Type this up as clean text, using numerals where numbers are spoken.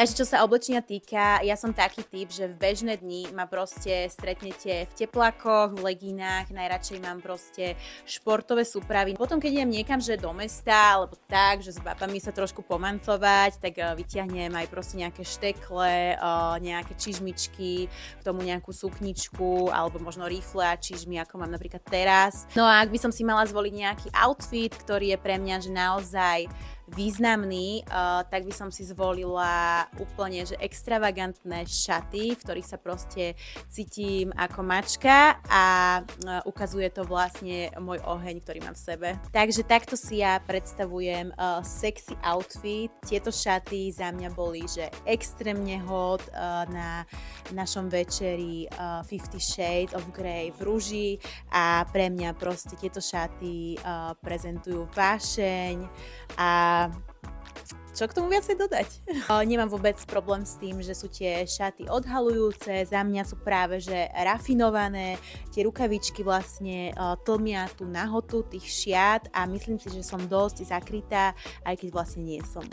Takže čo sa oblečenia týka, ja som taký typ, že v bežné dni ma proste stretnete v teplákoch, v legínach, najradšej mám proste športové súpravy. Potom, keď idem niekam, že do mesta, alebo tak, že s babami sa trošku pomancovať, tak vyťahnem aj proste nejaké štekle, nejaké čižmičky, k tomu nejakú sukničku, alebo možno rifle a čižmy, ako mám napríklad teraz. No a ak by som si mala zvoliť nejaký outfit, ktorý je pre mňa že naozaj významný, tak by som si zvolila úplne že extravagantné šaty, v ktorých sa proste cítim ako mačka a ukazuje to vlastne môj oheň, ktorý mám v sebe. Takže takto si ja predstavujem sexy outfit. Tieto šaty za mňa boli že extrémne hot na našom večeri 50 Shades of Grey v rúži a pre mňa proste tieto šaty prezentujú vášeň a čo k tomu viacej dodať? Nemám vôbec problém s tým, že sú tie šaty odhalujúce, za mňa sú práve že rafinované, tie rukavičky vlastne tlmia tú nahotu tých šiat a myslím si, že som dosť zakrytá, aj keď vlastne nie som.